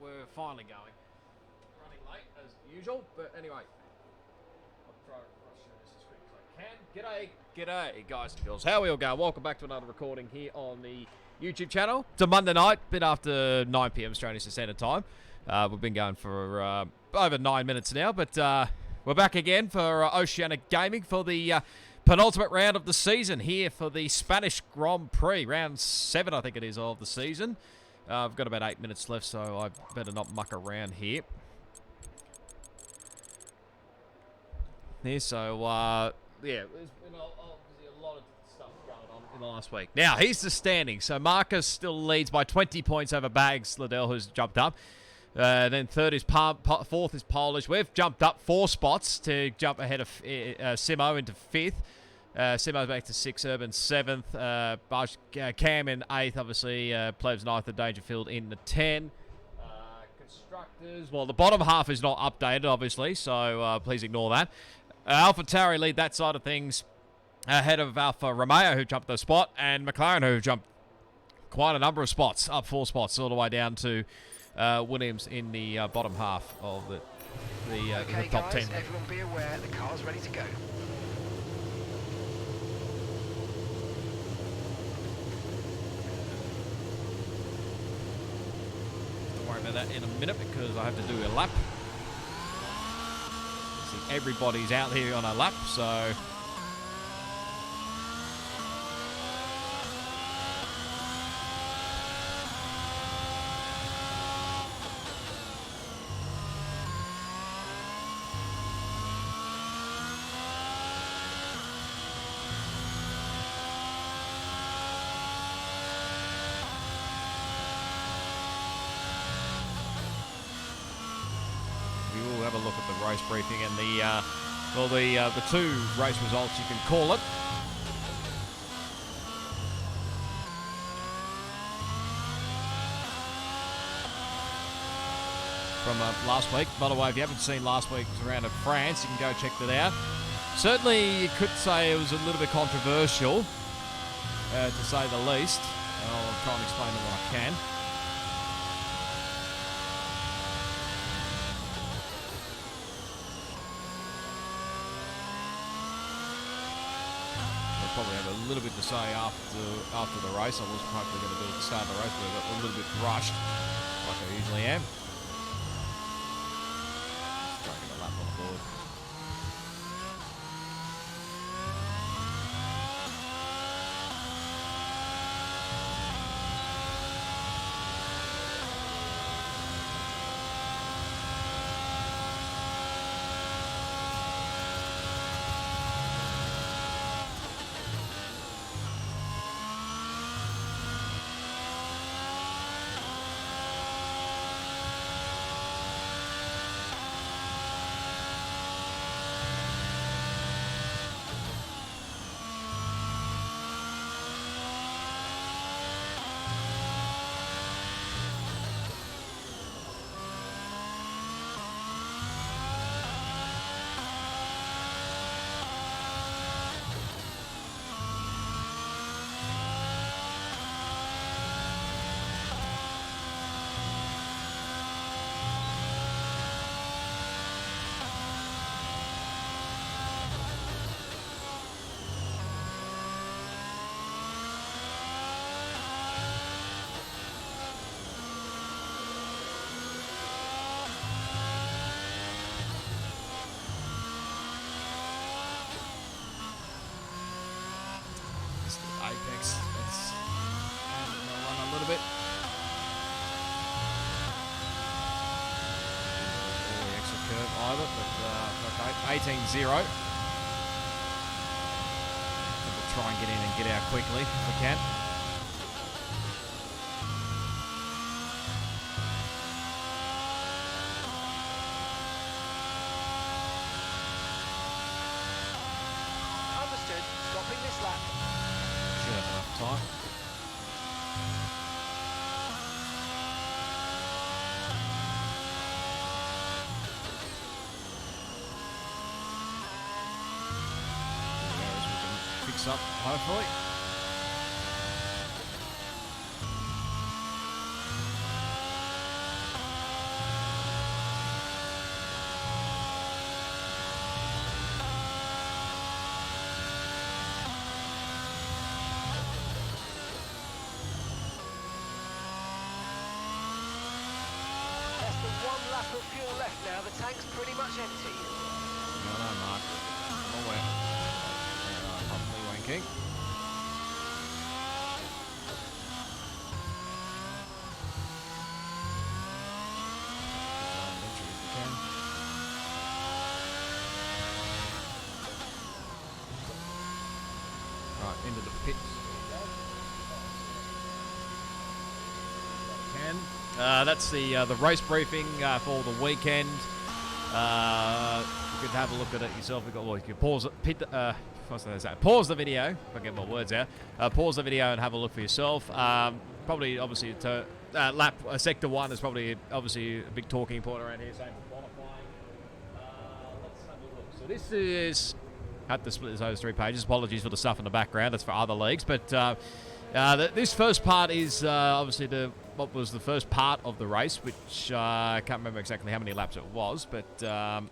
we're finally going. Running late as usual, but anyway. I'll try to rush through this as quick as I can. G'day, guys and girls. How are we all going? Welcome back to another recording here on the YouTube channel. It's a Monday night, bit after 9 p.m. Australian Standard Time. We've been going for over 9 minutes now, but we're back again for Oceania Gaming for the penultimate round of the season here for the Spanish Grand Prix. Round 7, I think it is, of the season. I've got about 8 minutes left, so I better not muck around here. So, yeah, there's been obviously a lot of stuff going on in the last week. Now, here's the standings. So, Marcus still leads by 20 points over Bags Liddell, who's jumped up. Then fourth is Polish. We've jumped up 4 spots to jump ahead of Simo into 5th. Simo's back to 6th, Urban 7th. Cam in 8th, obviously. Plebs 9th, and Dangerfield in the 10. Constructors, well, the bottom half is not updated, obviously, so please ignore that. Alfa Tauri lead that side of things ahead of Alfa Romeo, who jumped the spot, and McLaren, who jumped quite a number of spots, up 4 spots, all the way down to Williams in the bottom half of the top guys, 10. Everyone be aware, the car's ready to go. Don't worry about that in a minute because I have to do a lap. See, everybody's out here on a lap, so... have a look at the race briefing and the 2 race results, you can call it. From last week. By the way, if you haven't seen last week's round of France, you can go check that out. Certainly, you could say it was a little bit controversial, to say the least. I'll try and explain it when I can. Probably have a little bit to say after the race. I was hopefully going to do it at the start of the race, but I got a little bit rushed, like I usually am. Just trying to get a lap on the board. Apex, let's run a little bit. All the extra curve either, but okay, 18-0. We'll try and get in and get out quickly if we can. Understood. Stopping this lap. Should have enough time. There we can fix up, hopefully. of fuel left now. The tank's pretty much empty. No, Mark. Oh, wait. Probably wanking. Right, into the pits. That's the race briefing for the weekend. You could have a look at it yourself. You can pause it. Pause the video. If I get my words out. Pause the video and have a look for yourself. Probably, obviously, lap sector 1 is probably obviously a big talking point around here. Same for qualifying. Let's have a look. So this is. Had to split this over 3 pages. Apologies for the stuff in the background. That's for other leagues. But this first part is obviously what was the first part of the race, which I can't remember exactly how many laps it was, but make sure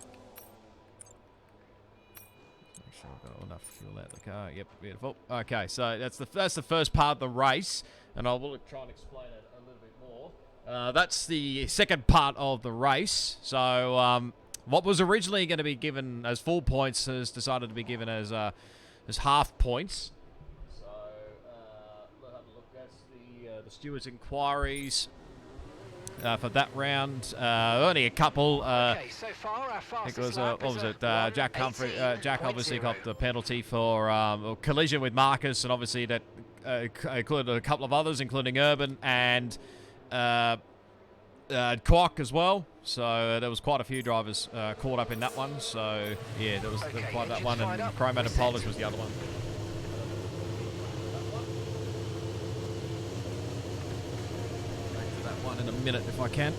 I've got enough fuel out of the car. Yep, beautiful. Okay, so that's the first part of the race, and I will try and explain it a little bit more. That's the second part of the race. So what was originally going to be given as full points has decided to be given as half points. So let's have a look. That's the stewards' inquiries for that round. Only a couple. Okay, so far our fastest lap what was it? is Jack Humphrey. Jack obviously got the penalty for a collision with Marcus, and obviously that included a couple of others, including Urban and Kwok as well. So there was quite a few drivers caught up in that one. So yeah, there was quite that one, and Chromated Polish was the other one. Back to that one in a minute if I can.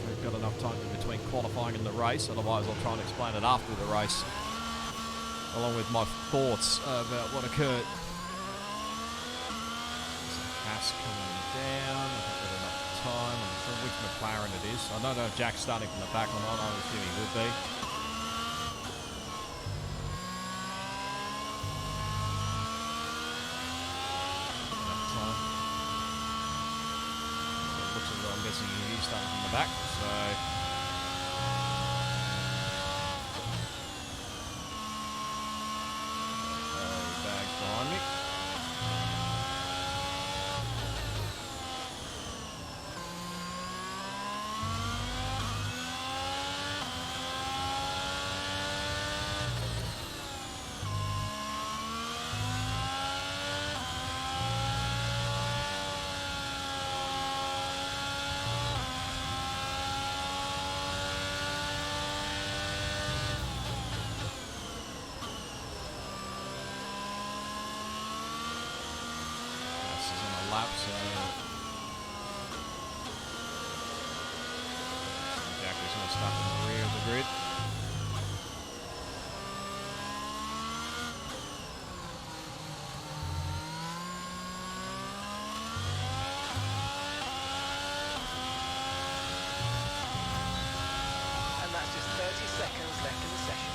We've got enough time in between qualifying and the race. Otherwise, I'll try and explain it after the race, along with my thoughts about what occurred. Haas coming down. Time. I'm not sure which McLaren it is. I don't know if Jack's starting from the back or not. I would assume he would be. Time. It looks as though I'm guessing he's starting from the back. So. Bags behind me. Lap, so Jack is going to stop in the rear of the grid. And that's just 30 seconds left in the session.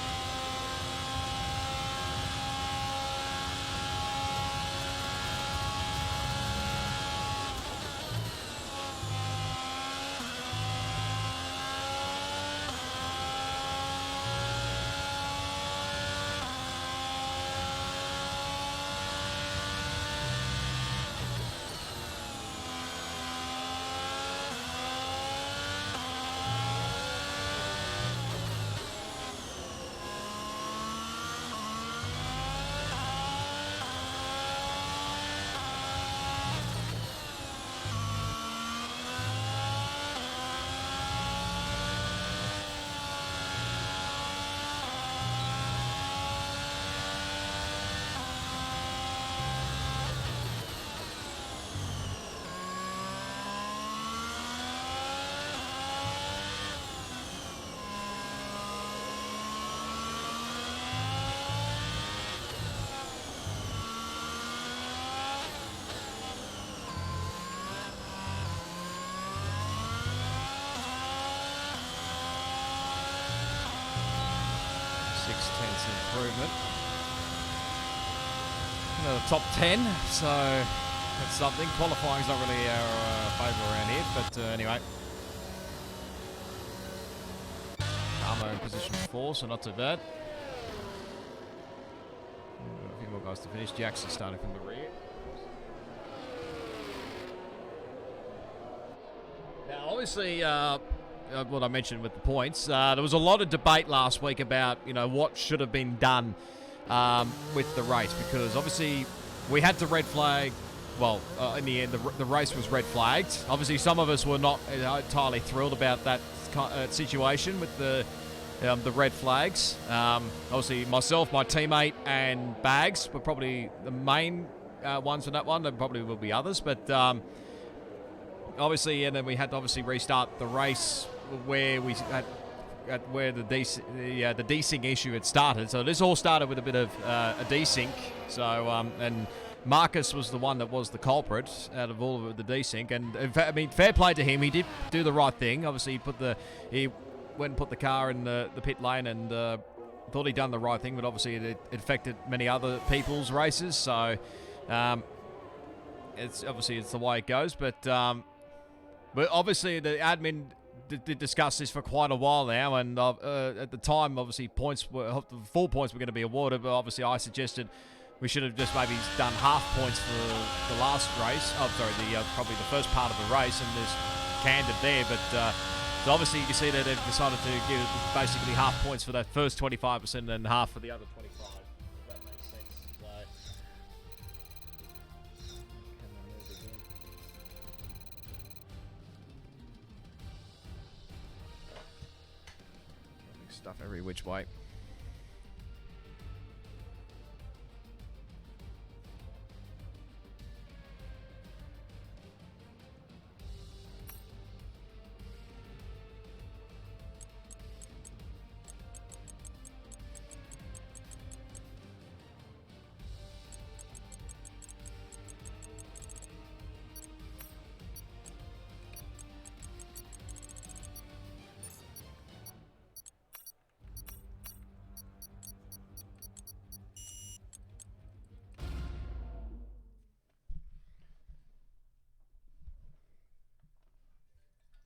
Improvement. The top 10, so that's something. Qualifying's not really our favour around here, but anyway. Alfa in position 4, so not too bad. A few more guys to finish. Jackson starting from the rear. Now, obviously, what I mentioned with the points, there was a lot of debate last week about, what should have been done with the race, because obviously we had to red flag. Well, in the end, the race was red flagged. Obviously, some of us were not entirely thrilled about that situation with the red flags. Obviously, myself, my teammate, and Bags were probably the main ones for that one. There probably will be others, but obviously, and then we had to obviously restart the race where we had where the desync issue had started. So this all started with a bit of a desync. So and Marcus was the one that was the culprit out of all of the desync, and in fact, I mean, fair play to him. He did do the right thing. Obviously, he went and put the car in the pit lane and thought he'd done the right thing, but obviously it affected many other people's races. So it's the way it goes. But obviously the admin did discuss this for quite a while now, and at the time, obviously full points were going to be awarded, but obviously I suggested we should have just maybe done half points for the last race. Oh, sorry, probably the first part of the race, and there's canned it there. But so obviously you can see that they've decided to give basically half points for that first 25% and then half for the other 25%. If that makes sense. So, stuff every which way.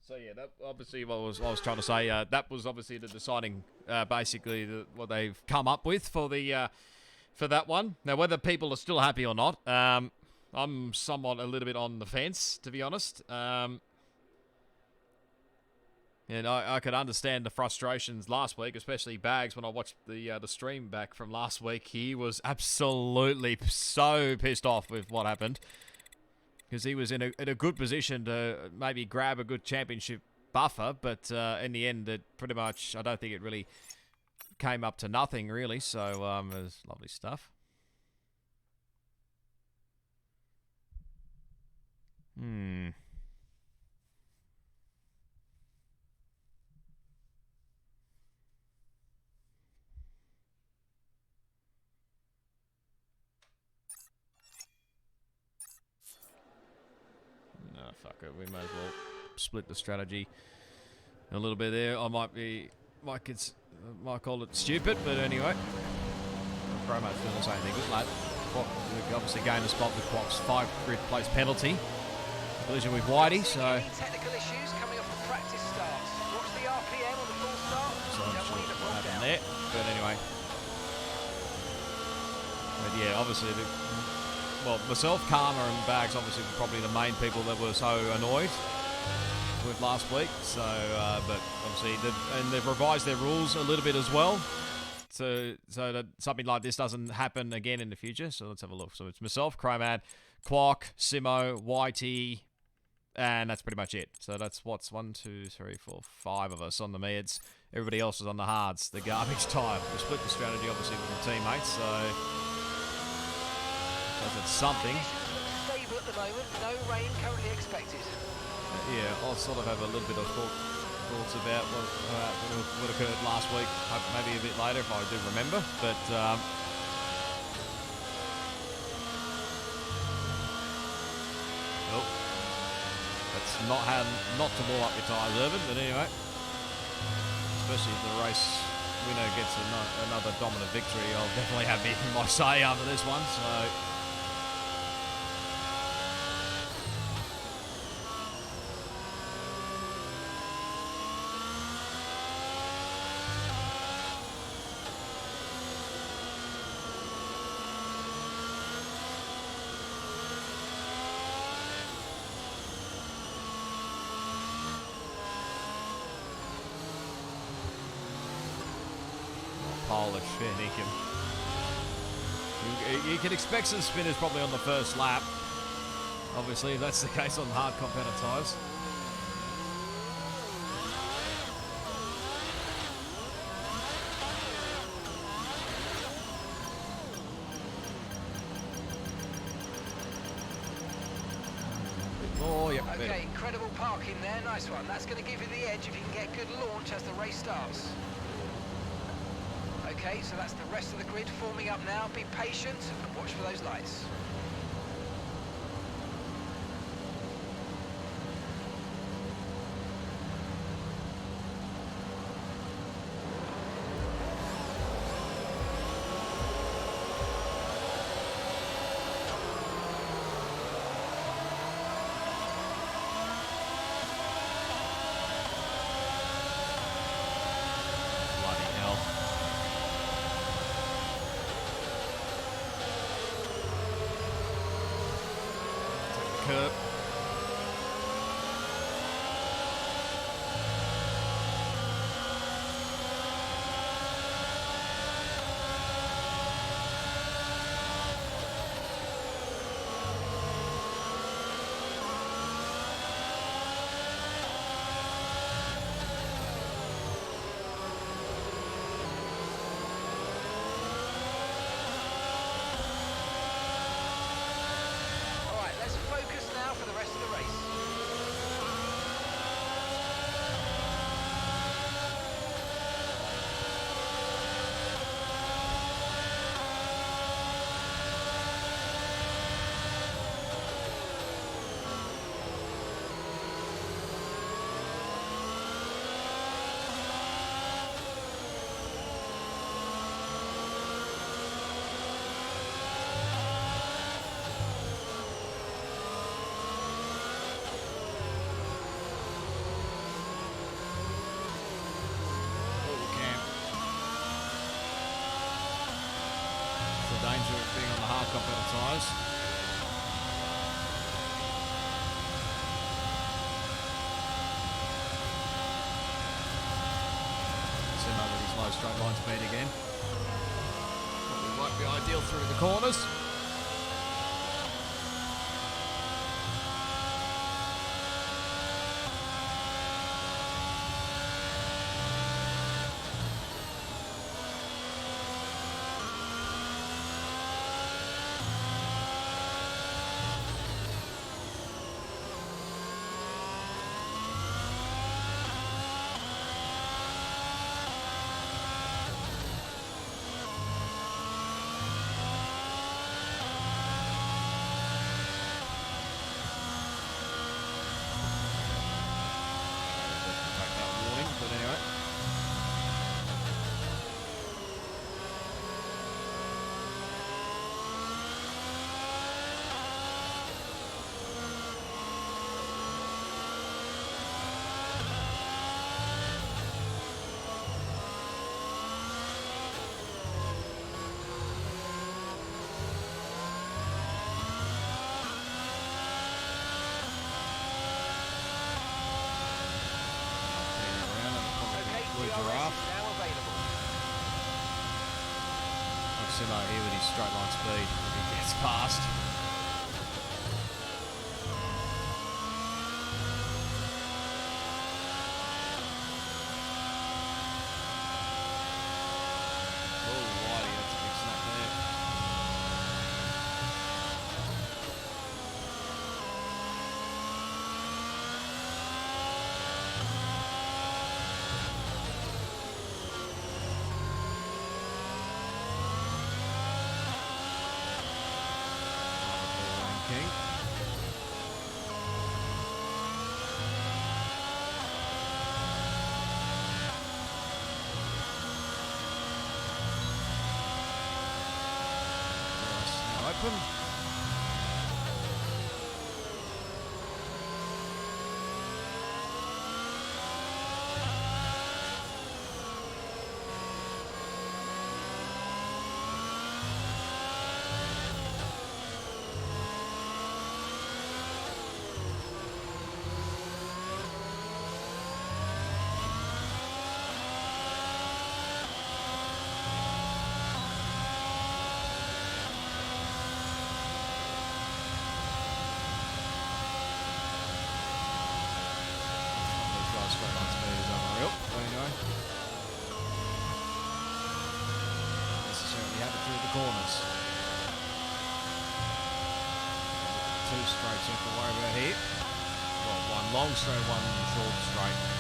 So yeah, that obviously what I was trying to say. That was obviously the deciding, basically what they've come up with for that one. Now, whether people are still happy or not, I'm somewhat a little bit on the fence, to be honest. And I could understand the frustrations last week, especially Bags when I watched the stream back from last week. He was absolutely so pissed off with what happened, because he was in a good position to maybe grab a good championship buffer, but in the end, it pretty much, I don't think it really came up to nothing, really. So it was lovely stuff. No, fuck it. We may as well split the strategy a little bit there. I might call it stupid, but anyway. Chroma's doing the same thing. Good lad. We obviously gained a spot with Quok's 5 grid place penalty. Collision with Whitey, so... Technical issues coming off the practice start. Watch the RPM on the full start. So I'm sure what happened there. But anyway. But yeah, obviously... myself, Karma, and Bags obviously were probably the main people that were so annoyed with last week. So, but obviously, they've revised their rules a little bit as well, so that something like this doesn't happen again in the future. So let's have a look. So it's myself, Chromad, Quok, Simo, YT, and that's pretty much it. So that's 1, 2, 3, 4, 5 of us on the meds. Everybody else is on the hards, the garbage time. We split the strategy obviously with the teammates, so that's something. Stable at the moment, no rain currently expected. Yeah, I'll sort of have a little bit of thoughts about what occurred last week. Maybe a bit later if I do remember. But that's not to blow up your tyres, Irvin. But anyway, especially if the race winner gets another dominant victory, I'll definitely have my say after this one. So. Holy shit, he can... You can expect some spinners probably on the first lap. Obviously, if that's the case on hard competitor tyres. Oh, yep. Okay, incredible parking there. Nice one. That's going to give you the edge if you can get good launch as the race starts. Okay, so that's the rest of the grid forming up now. Be patient and watch for those lights. Curb. Danger of being on the hard competitor tyres. Sim over these low straight line speed again. Probably won't be ideal through the corners. Simo here with his straight line speed if he gets past. Oh, Whitey, that's a big snap there. Open. the corners. Two straights you have to worry about here. Well, one long straight, one short straight.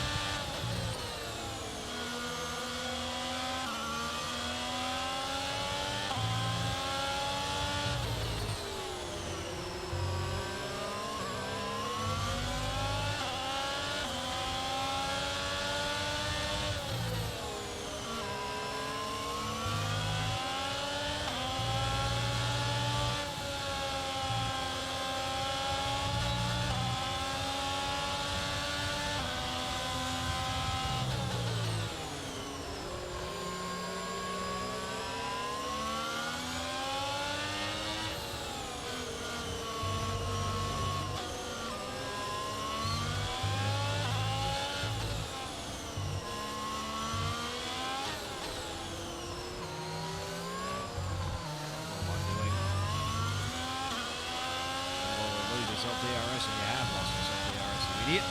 DRS and you have lost yourself DRS, you idiot.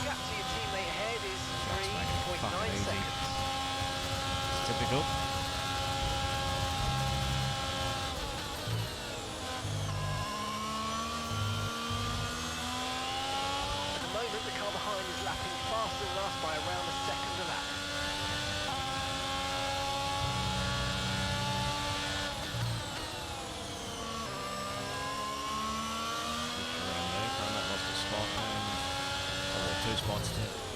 Gap to your teammate ahead is That's making it 3.9 fucking easy. seconds. It's typical. At the moment, the car behind is lapping faster than us by around a second a lap. Two spots to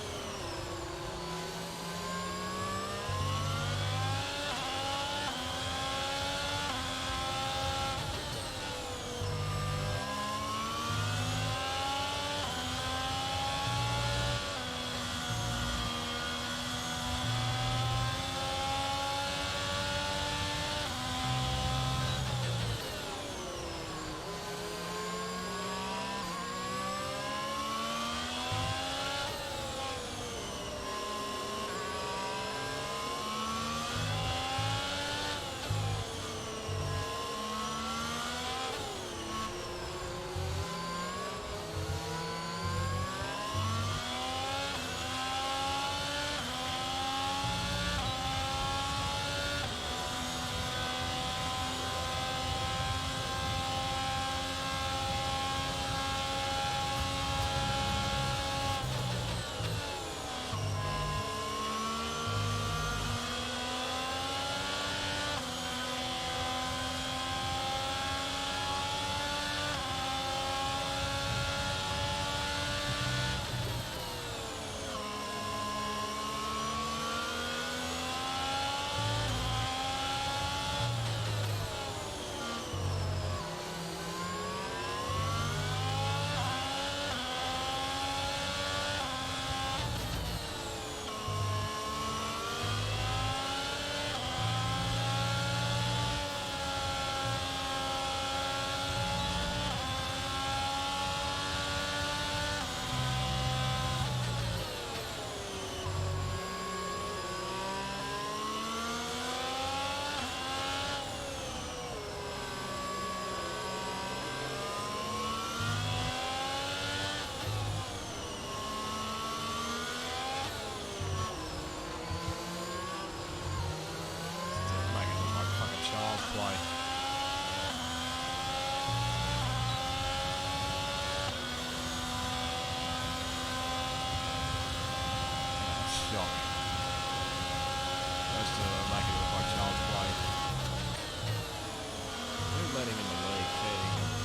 play. Shock. Goes to make it look like child's play. Who let him in the league? Fair dinkum.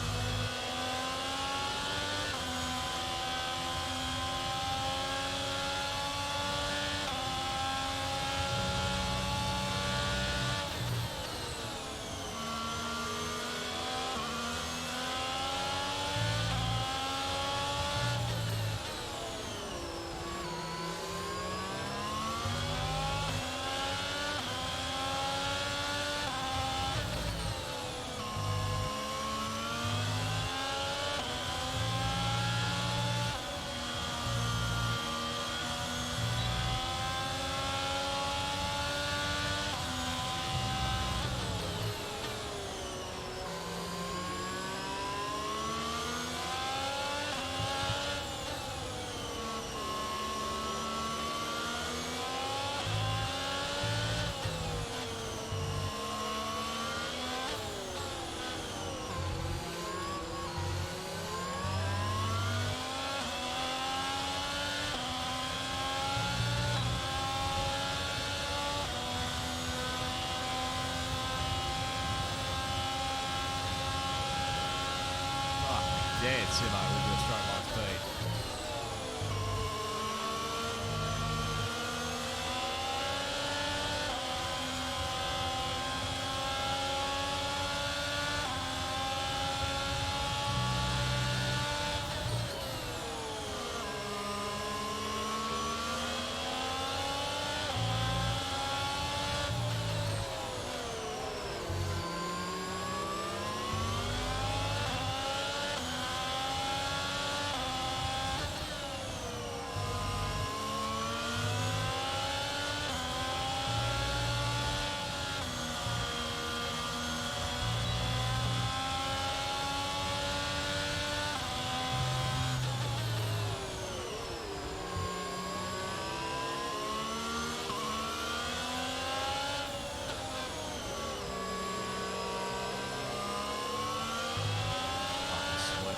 dead, Simo, with your straight line speed.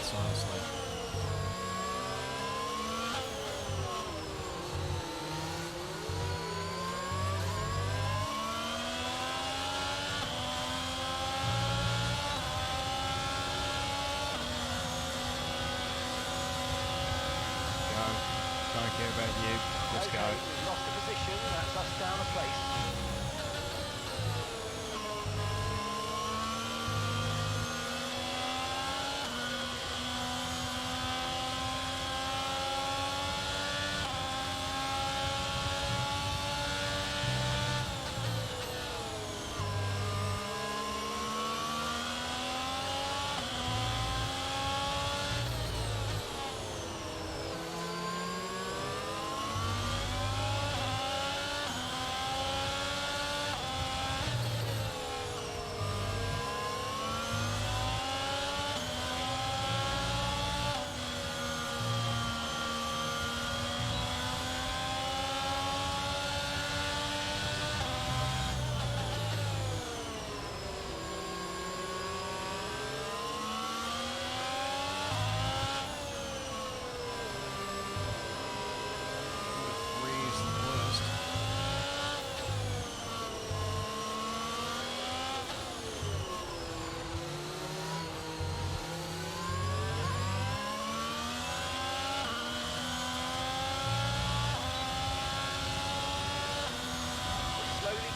Honestly. Go. Don't care about you. Just okay, go. we've lost the position. That's us down a place.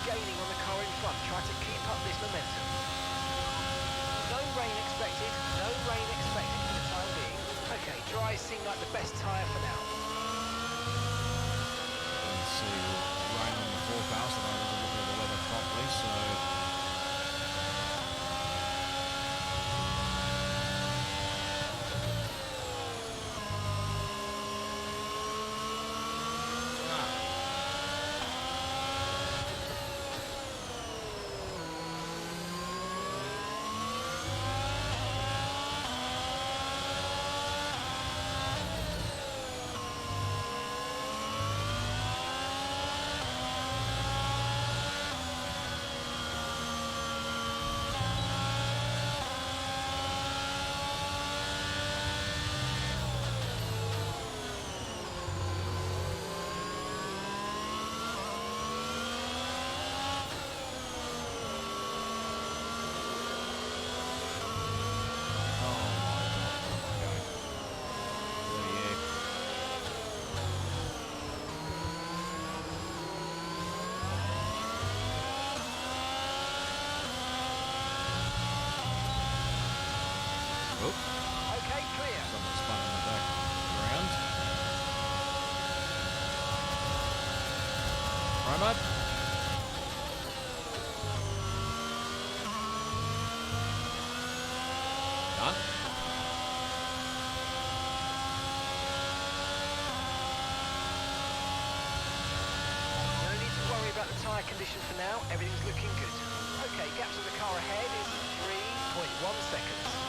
Gaining on the car in front, try to keep up this momentum. No rain expected, no rain expected for the time being. Okay, dry seem like the best tyre for now. Let's see, rain on the forecast, and I wasn't looking at the weather properly, so... Okay, clear. Someone spun in the background. Romeo. Done. No need to worry about the tyre condition for now. Everything's looking good. Okay, gap to the car ahead is 3.1 seconds.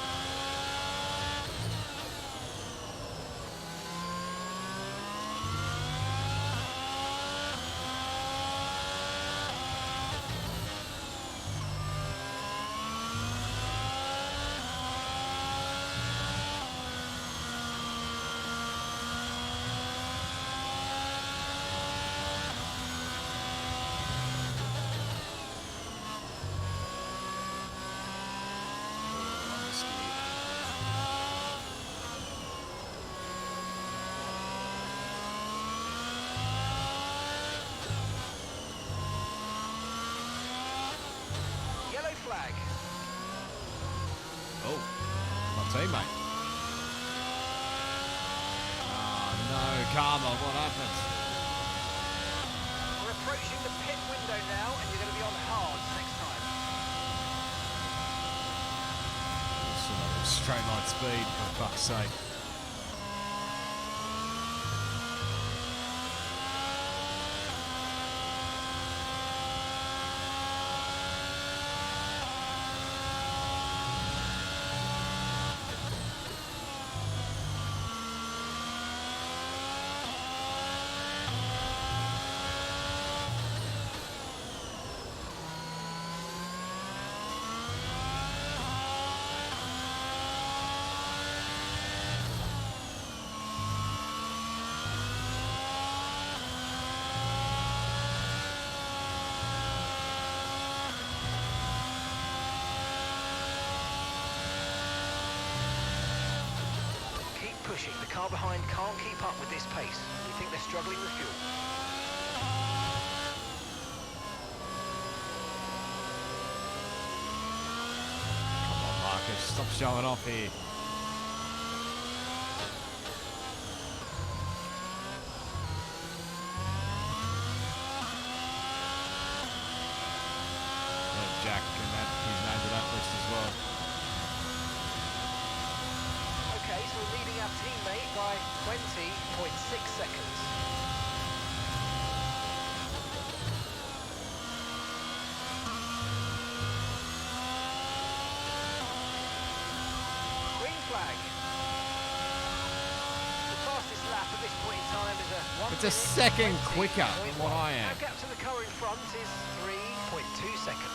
flag. Oh, my teammate. Oh no, Karma, what happened? We're approaching the pit window now, and you're going to be on hards next time. Straight line speed, for fuck's sake. Pushing. The car behind can't keep up with this pace. We think they're struggling with fuel. Come on, Marcus, stop showing off here. Jack and that his name to that list as well. Okay, so we're leading our teammate by 20.6 seconds. Green flag. The fastest lap at this point in time is a 1 It's a second quicker than what I am. Our gap to the car in front is 3.2 seconds.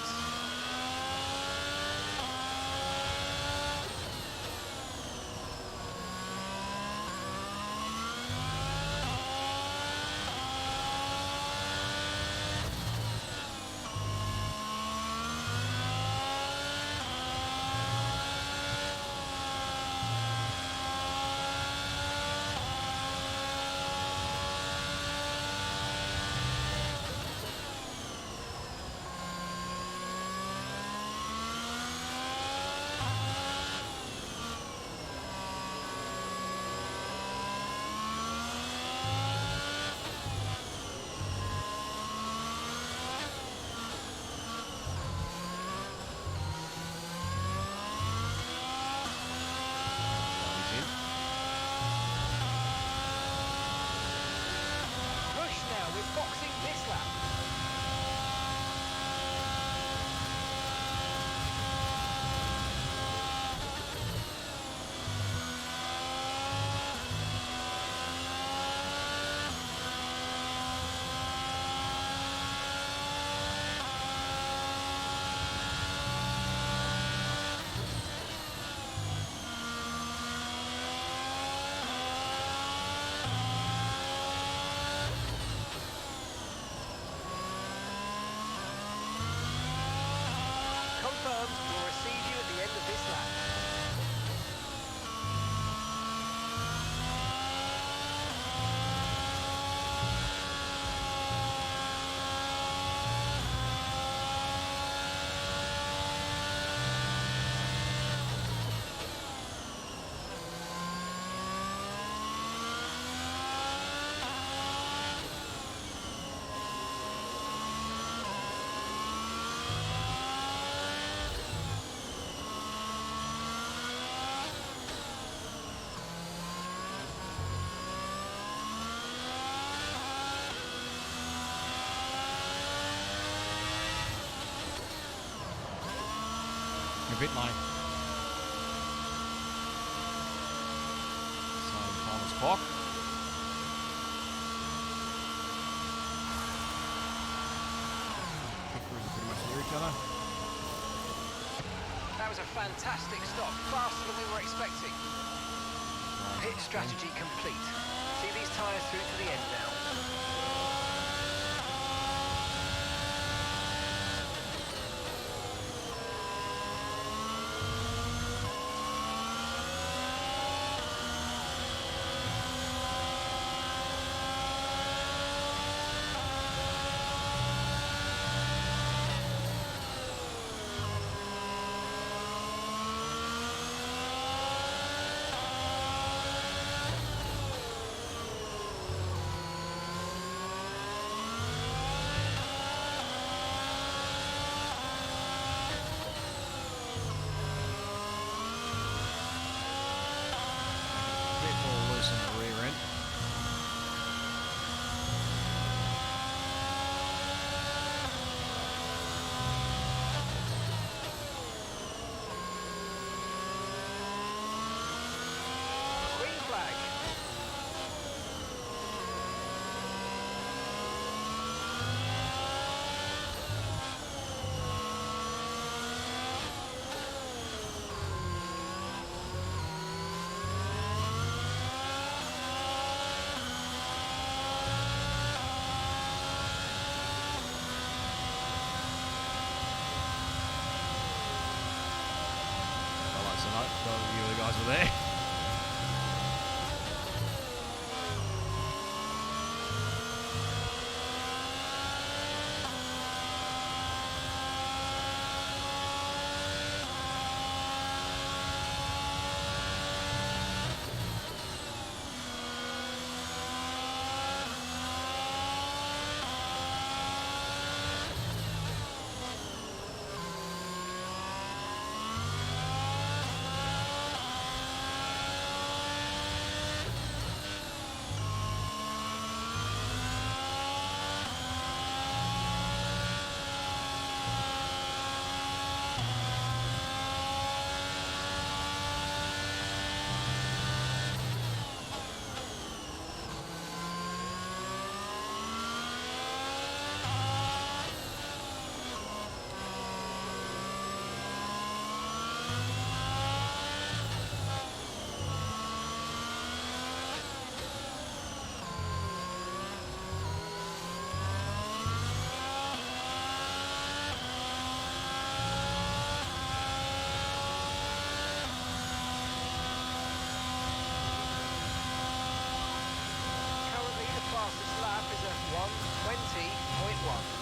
Boxing this lap. Confirmed, we'll receive you at the end of this lap. A bit late. Same time as clock. Kickers are pretty much near each other. That was a fantastic stop, faster than we were expecting. Pit strategy complete. See these tyres through to the end now. were there. fastest lap is at 1:20.1.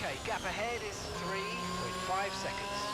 Okay, gap ahead is 3.5 seconds.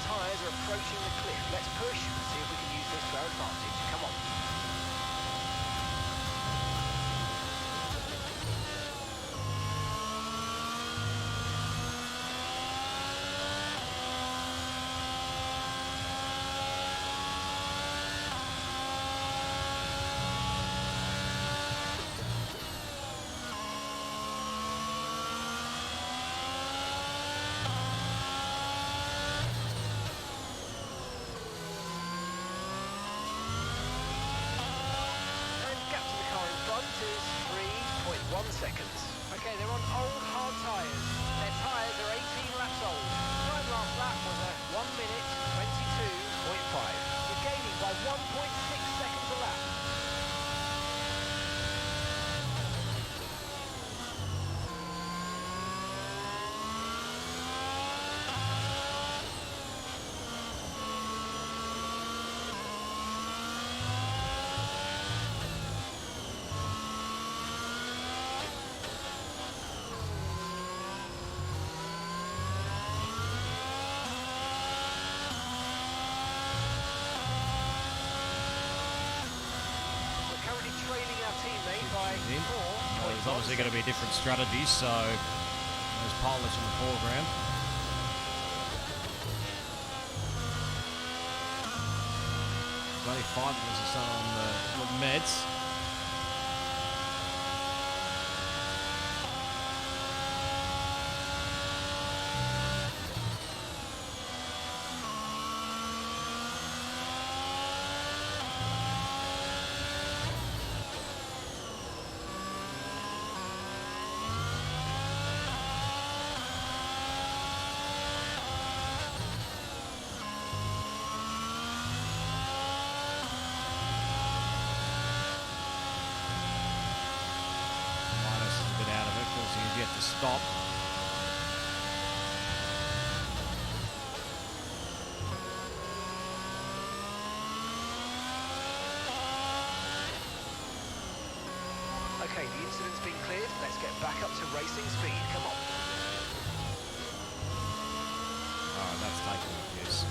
Tyres are approaching the cliff. Let's push and see if we can use this to our advantage. Come on. in. Well, there's obviously going to be different strategies, so there's Polish in the foreground. There's only 5 of us or so on the meds. Yet to stop. Okay, the incident's been cleared. Let's get back up to racing speed. Come on. Alright, that's taking the piss.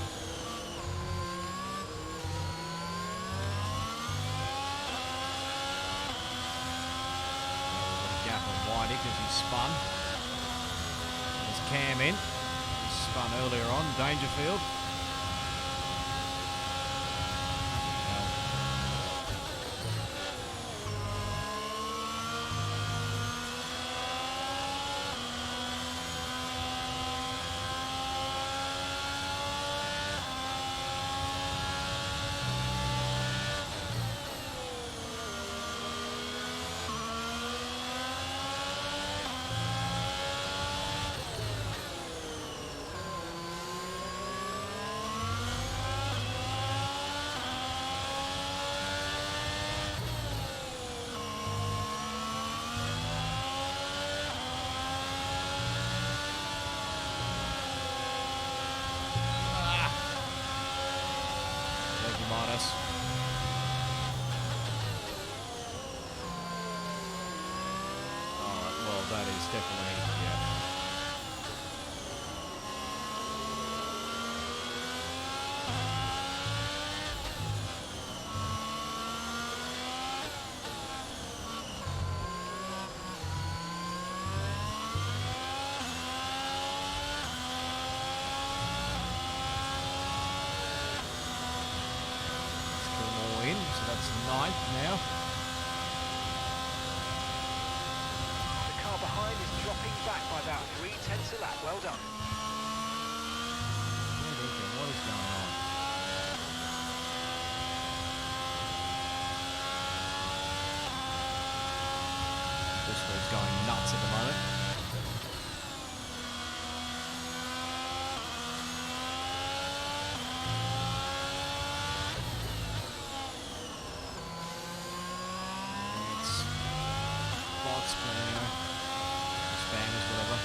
Gap on Whitey because he spun. There's Cam in. He spun earlier on. Dangerfield. Minus. Alright, well that is definitely, yeah. So that's 9th now. The car behind is dropping back by about 3/10 a lap. Well done. What is going on? Discord's going nuts at the moment. Spanners, whatever.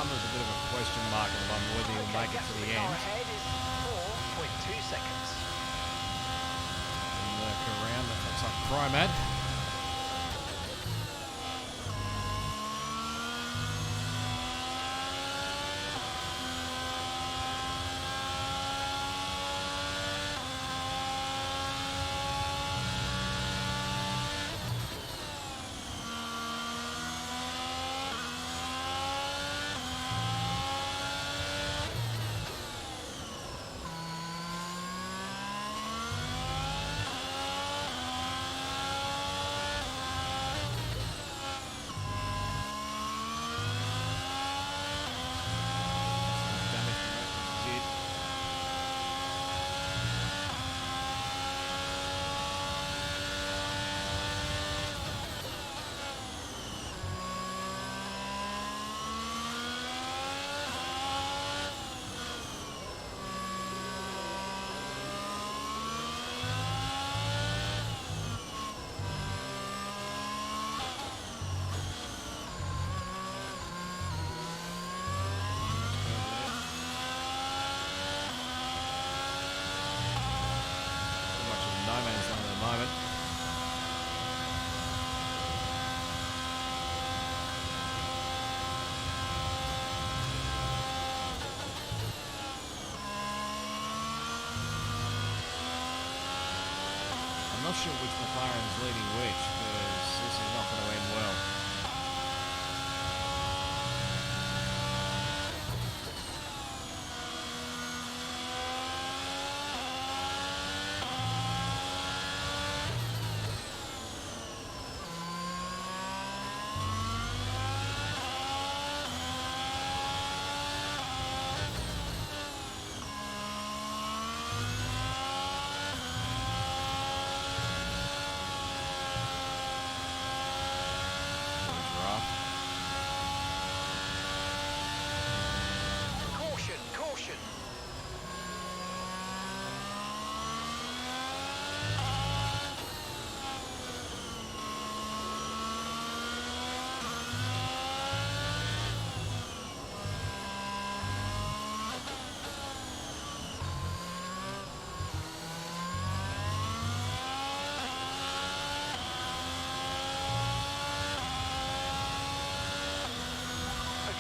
There's a bit of a question mark at the moment whether he'll make it to the end. Ahead is 4.2 seconds. And work around, that looks like Chromad. sure which McLaren's leading which, because this is not going to end well.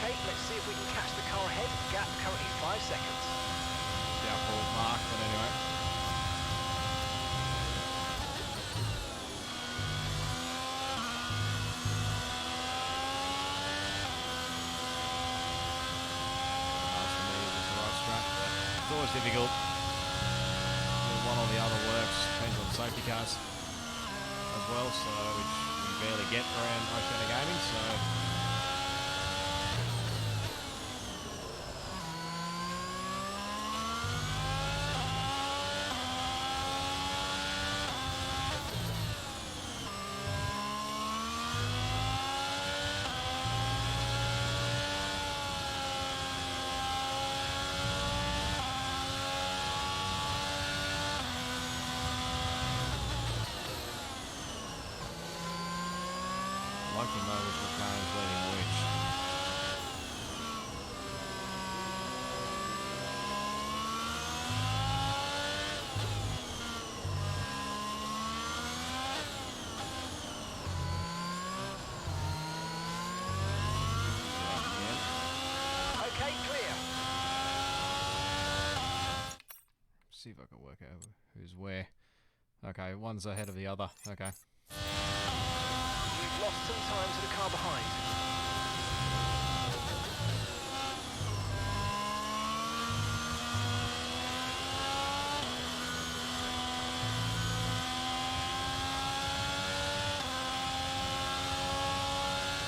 Let's see if we can catch the car ahead. Gap currently 5 seconds. Doubtful mark, but anyway. It's always difficult. One or the other works. Depends on safety cars as well, so which we barely get around Oceania Gaming, so. I'd like to know which McLaren's leading which. Okay, clear. See if I can work out who's where. Okay, one's ahead of the other. Okay. You've lost some time to the car behind.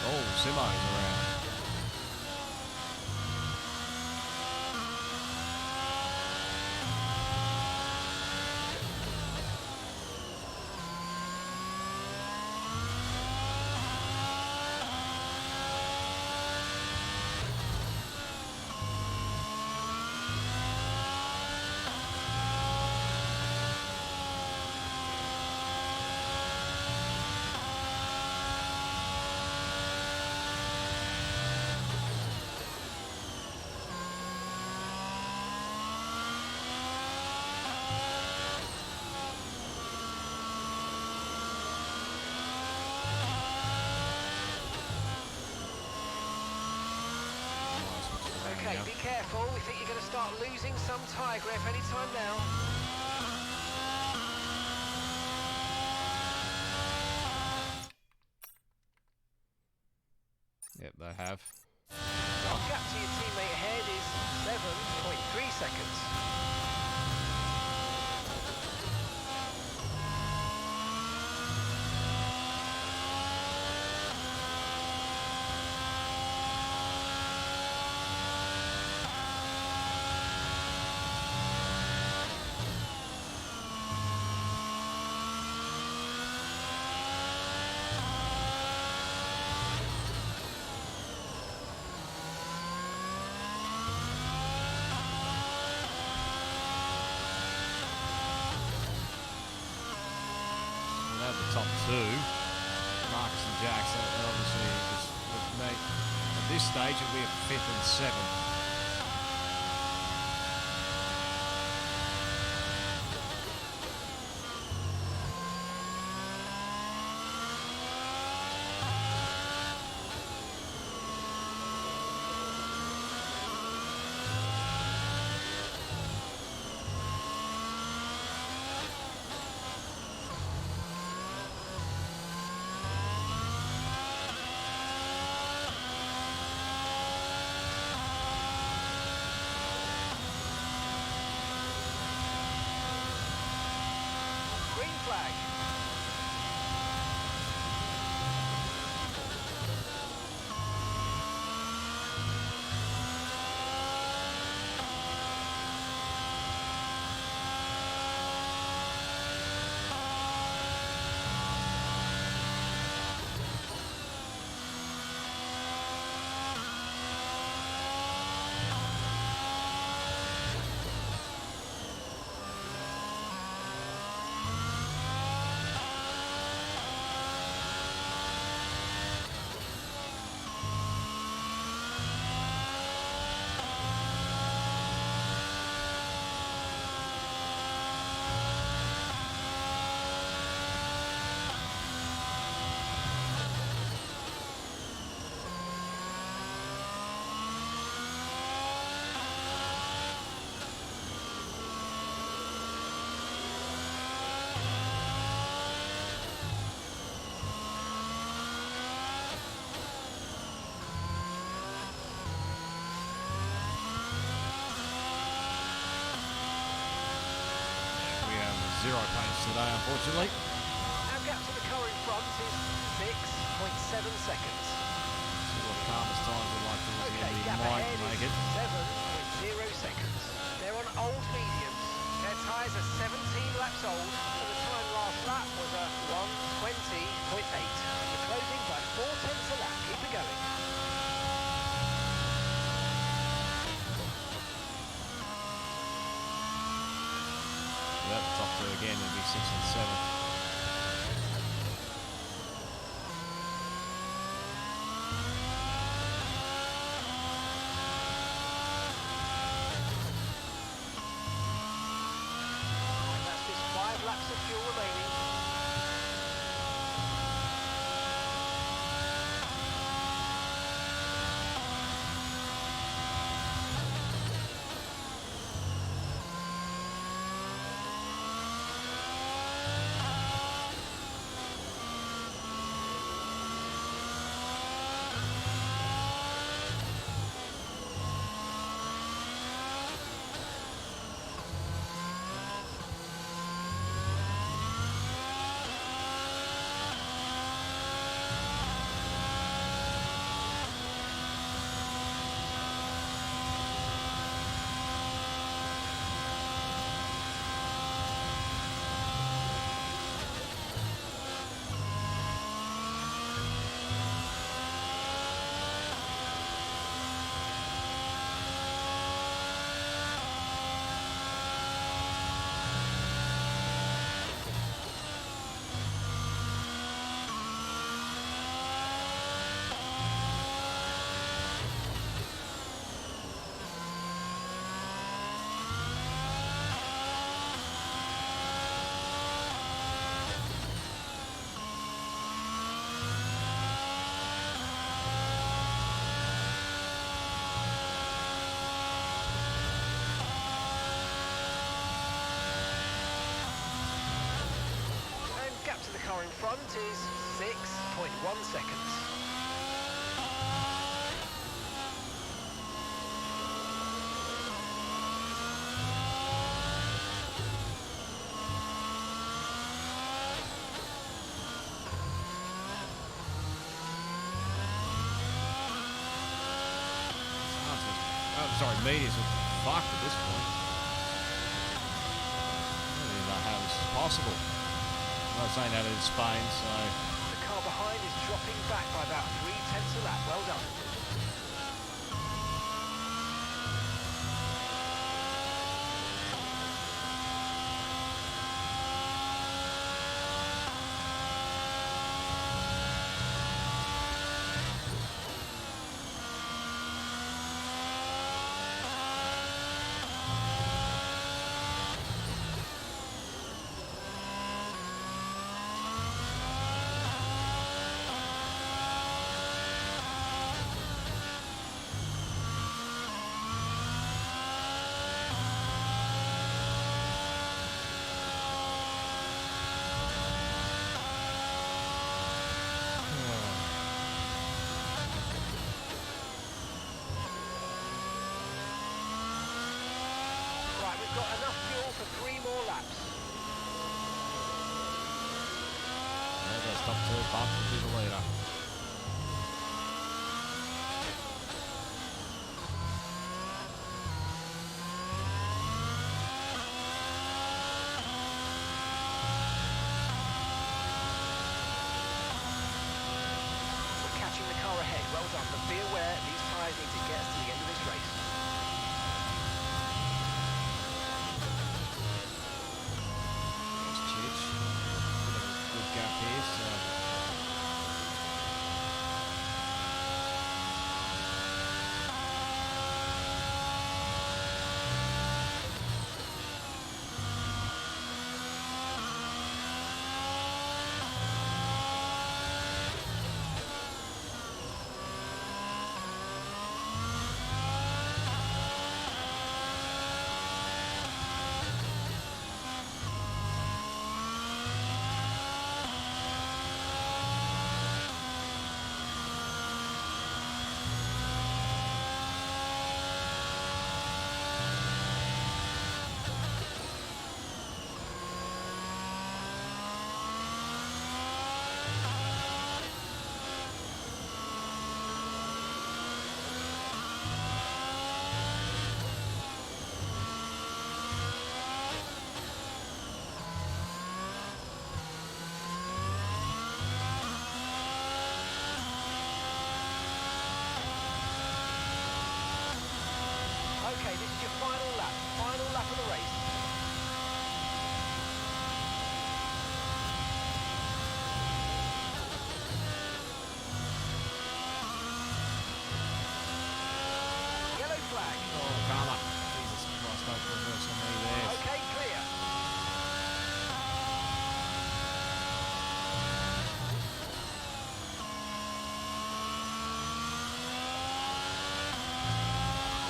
Oh, Simo's around. Okay, be careful. We think you're going to start losing some tyre grip any time now. Yep, they have. Gap to your teammate ahead is 7.3 seconds. The top two, Marcus and Jackson, and obviously would make, at this stage it'll be a 5th and 7th. flag. Zero pace today, unfortunately. Our gap to the car in front is 6.7 seconds. See what calmest times are like towards the Okay, end. He gap might ahead make is it. 7.0 seconds. They're on old mediums. Their tyres are 17 laps old, so the time last lap was a 1:20.8. You're closing by 4/10 a lap. Keep it going. Yep, top two again would be 6 and 7. And that's just 5 laps of fuel remaining. Car in front is 6.1 seconds. Medias are fucked at this point. I don't even know how this is possible. I'm not saying that in Spain, so... The car behind is dropping back by about 3/10 a lap. Well done. top two, but will be the leader. Catching the car ahead, well done, but be aware these tyres need to get us to the end of this race. There's Chich. Bit of a good gap here, so. Okay, this is your final lap of the race. Yellow flag. Oh, karma. Jesus Christ, don't reverse on me there. Okay, clear.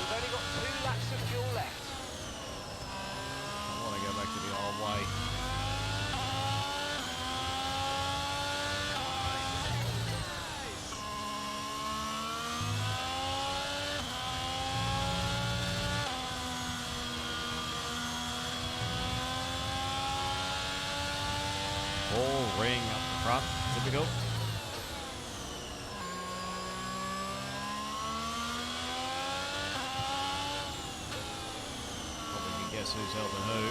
We've only got 2 laps of fuel left. I want to go back to the old way. Ball ring up the front. Typical. Probably can guess who's helping who.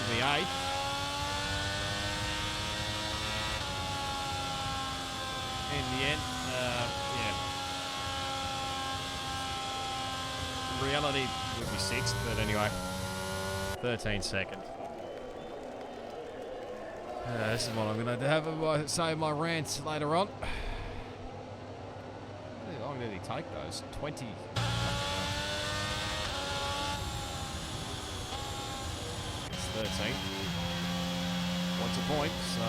The 8th. In the end, yeah. Reality would be 6th, but anyway, 13 seconds. This is what I'm going to have say my rants later on. How long did he take those? 20. It's 13. What's a point? So.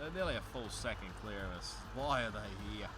They're nearly a full second clear of us. Why are they here?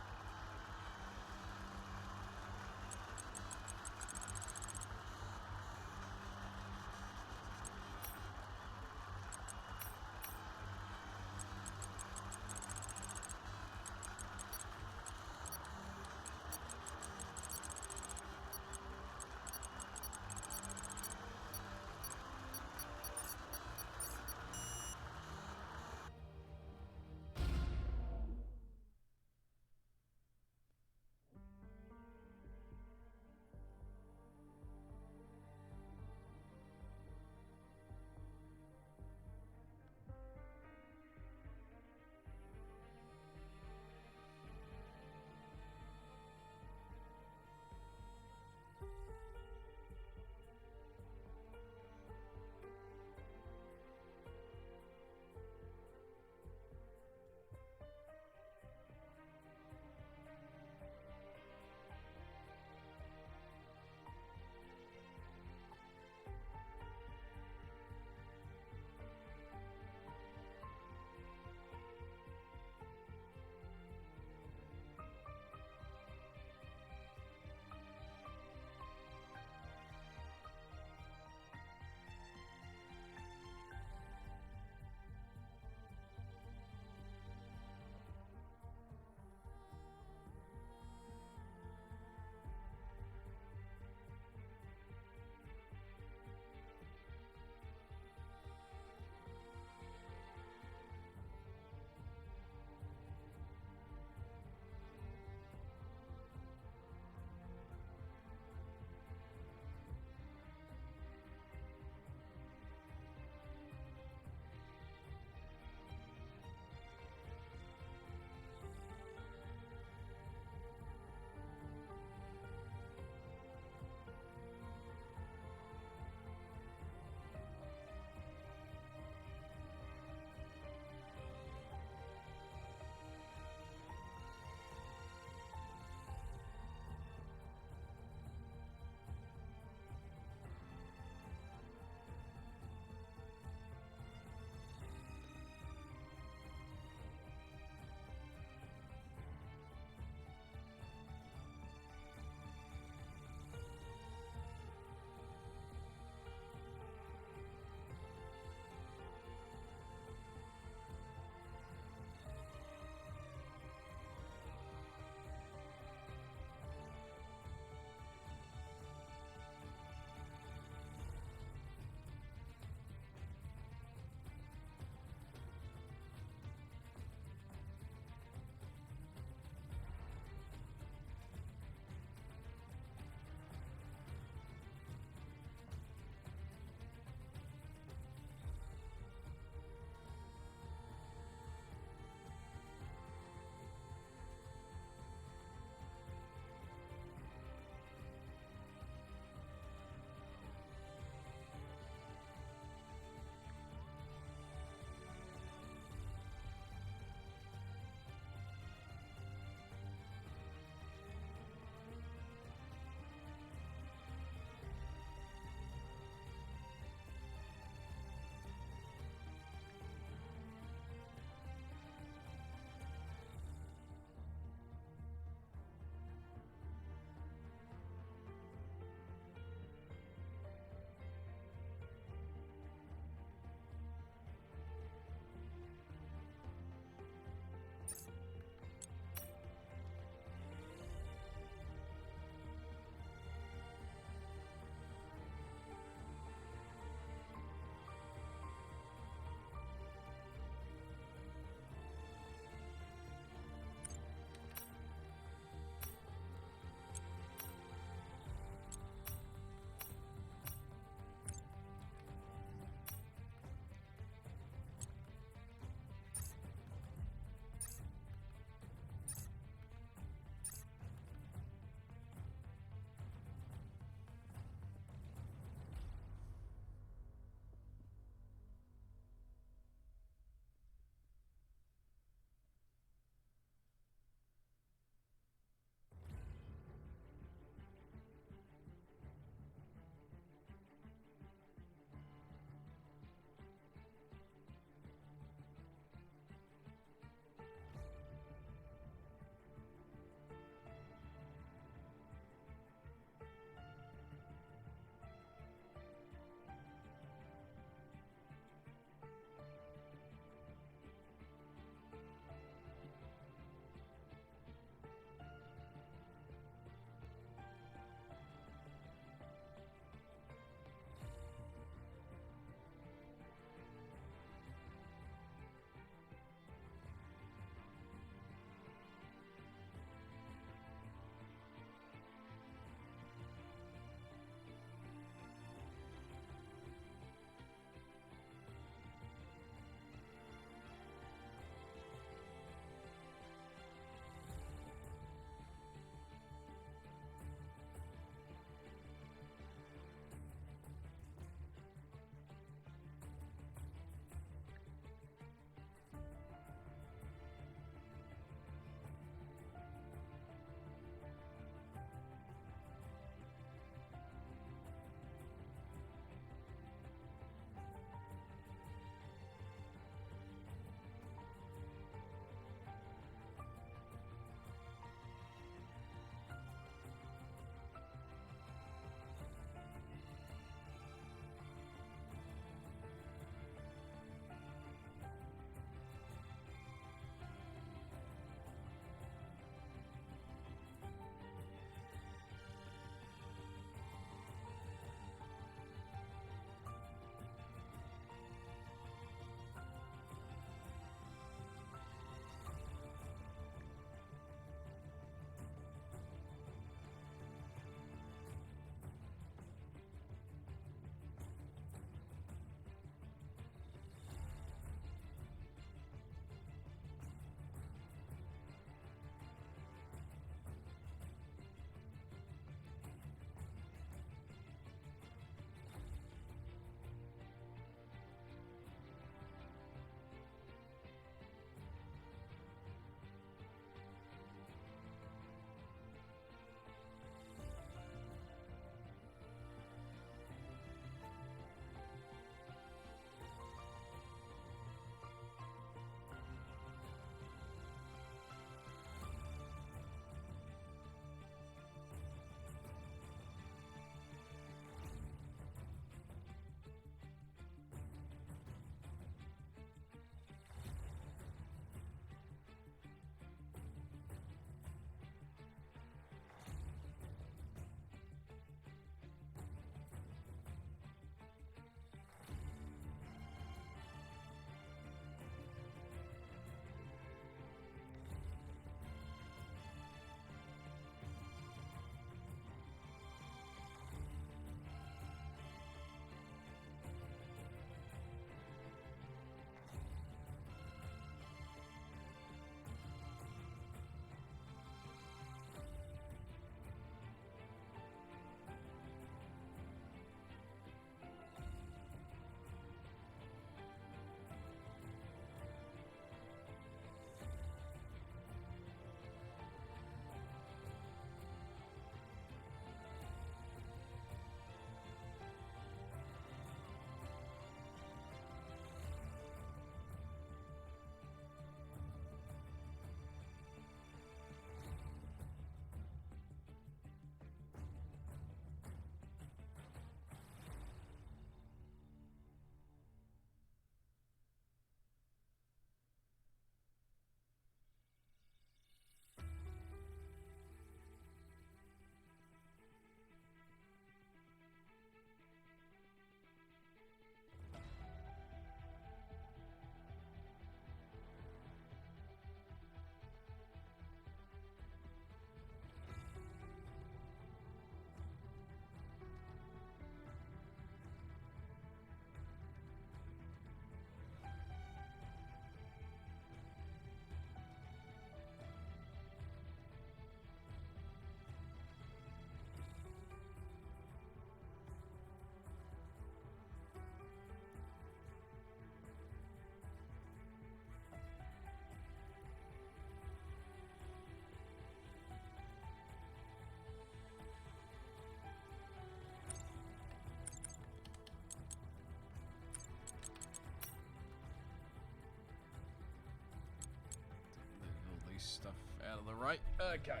stuff out of the way. Okay.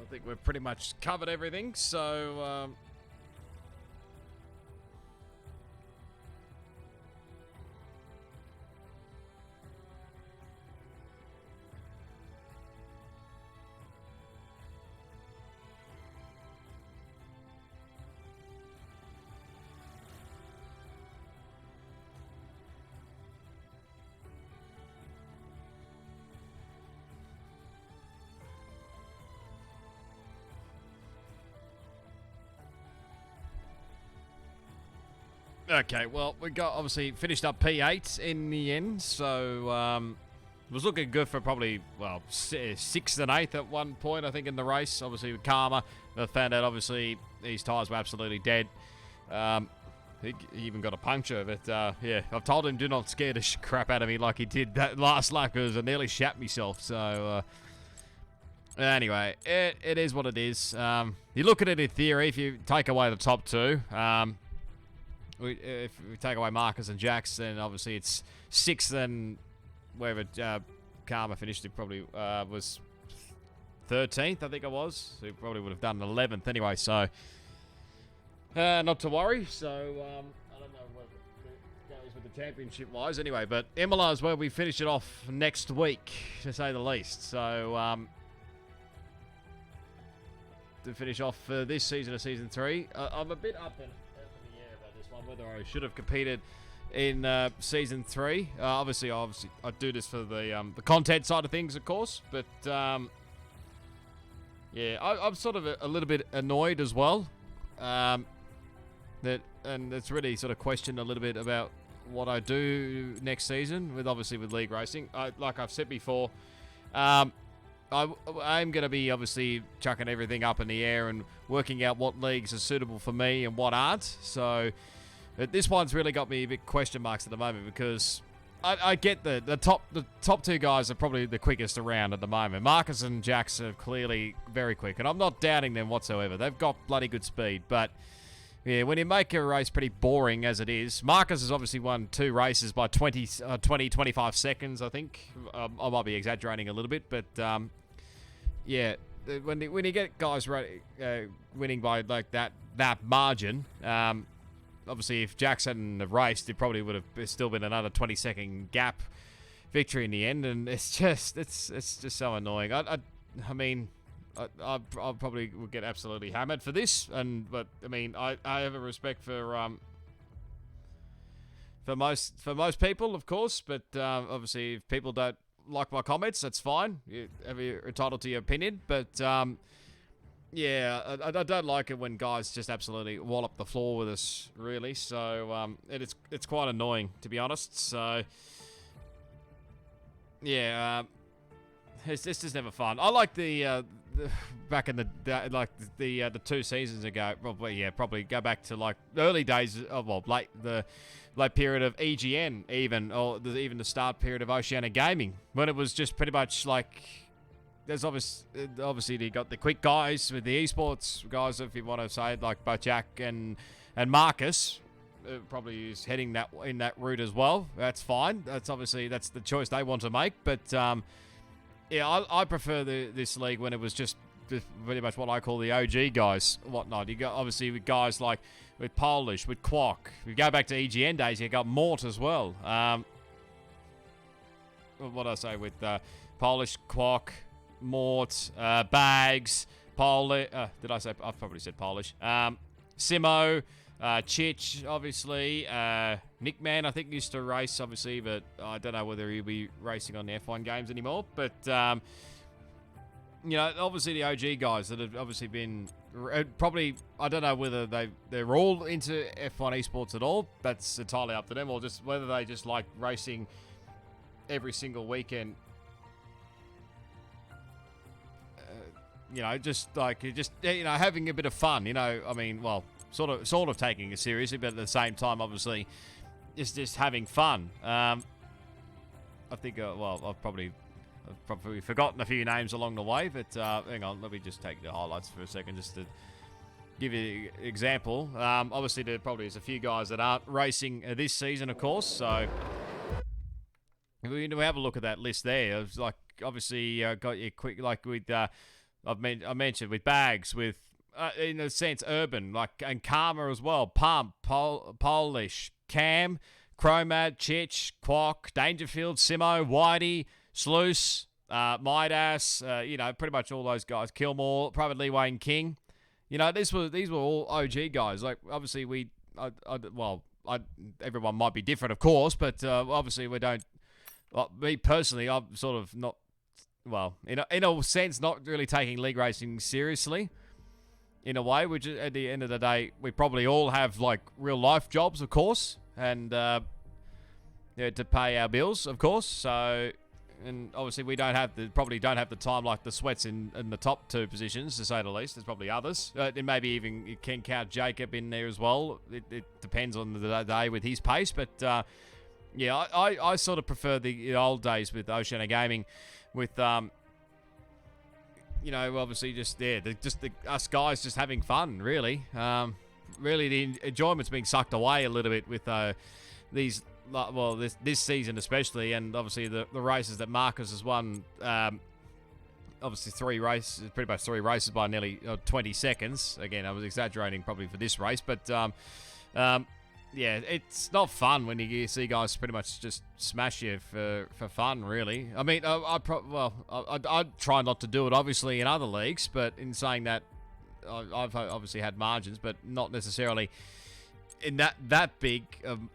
I think we've pretty much covered everything, so... Okay, well, we got obviously finished up P8 in the end, so it was looking good for probably, well, 6th and 8th at one point, I think, in the race. Obviously, with Karma, I found out, obviously, these tyres were absolutely dead. He even got a puncture, but yeah, I've told him do not scare the crap out of me like he did that last lap because I nearly shat myself, so... anyway, it is what it is. You look at it in theory, if you take away the top two... if we take away Marcus and Jax, then obviously it's 6th and wherever Karma finished, it probably was 13th, I think it was. So he probably would have done 11th anyway, so not to worry. So I don't know what goes with the championship-wise anyway, but Imola is where we finish it off next week, to say the least. So to finish off this season of Season 3, I'm a bit up in whether I should have competed in Season 3. Obviously, I do this for the content side of things, of course. But, yeah, I'm sort of a little bit annoyed as well. And it's really sort of questioned a little bit about what I do next season, obviously with league racing. Like I've said before, I'm going to be obviously chucking everything up in the air and working out what leagues are suitable for me and what aren't. So... But this one's really got me a bit question marks at the moment because I get the top two guys are probably the quickest around at the moment. Marcus and Jax are clearly very quick, and I'm not doubting them whatsoever. They've got bloody good speed, but yeah, when you make a race pretty boring as it is, Marcus has obviously won 2 races by 25 seconds, I think. I might be exaggerating a little bit, but yeah, when you get guys winning by like that margin. Obviously, if Jax hadn't have raced, it probably would have still been another 20-second gap victory in the end, and it's just so annoying. I mean, I probably would get absolutely hammered for this, but I mean, I have a respect for most people, of course, but obviously, if people don't like my comments, that's fine. You're entitled to your opinion, but. Yeah, I don't like it when guys just absolutely wallop the floor with us, really. So it's quite annoying, to be honest. So yeah, it's just never fun. I like the back in the 2 seasons ago. Probably go back to like early days of the late period of EGN, even the start period of Oceania Gaming, when it was just pretty much like. There's obviously you got the quick guys with the esports guys, if you want to say it, like both Jack and Marcus, probably is heading in that route as well. That's fine. That's the choice they want to make. But yeah, I prefer this league when it was just pretty much what I call the OG guys, whatnot. You got obviously with guys like with Polish, with Quack. If you go back to EGN days, you got Mort as well. What I say with Polish, Quack. Mort, Bags, Polish. Did I say? I've probably said Polish. Simo, Chich, obviously. Nickman, I think, used to race, obviously, but I don't know whether he'll be racing on the F1 games anymore. But, you know, obviously the OG guys that have obviously been probably, I don't know whether they're all into F1 esports at all. That's entirely up to them, or just whether they just like racing every single weekend. You know, just having a bit of fun. You know, I mean, well, sort of taking it seriously, but at the same time, obviously, just having fun. I think, I've probably forgotten a few names along the way, but hang on, let me just take the highlights for a second, just to give you an example. Obviously, there probably is a few guys that aren't racing this season, of course. So, we have a look at that list there. It's like obviously got you quick like with I mentioned with Bags with in a sense Urban like and Karma as well. Pump, Polish, Cam, Chromad, Chich, Quack, Dangerfield, Simo, Whitey, Sluice, Midas. Pretty much all those guys. Kilmore, Private Leeway, and King. These were all OG guys. Like obviously everyone might be different, of course, but obviously we don't. Well, me personally, I'm sort of not, well, in a sense, not really taking league racing seriously, in a way, which at the end of the day, we probably all have, like, real life jobs, of course, and to pay our bills, of course, so, and obviously we probably don't have the time like the Sweats in the top two positions, to say the least. There's probably others. And maybe even you can count Jacob in there as well. It depends on the day with his pace, but... yeah, I sort of prefer the old days with Oceania Gaming, with obviously just us guys just having fun, really. Really, the enjoyment's being sucked away a little bit with this season especially, and obviously the races that Marcus has won. Obviously pretty much three races by nearly 20 seconds. Again, I was exaggerating probably for this race, but. Yeah, it's not fun when you see guys pretty much just smash you for fun, really. I mean, I'd try not to do it, obviously, in other leagues, but in saying that, I've obviously had margins, but not necessarily in that big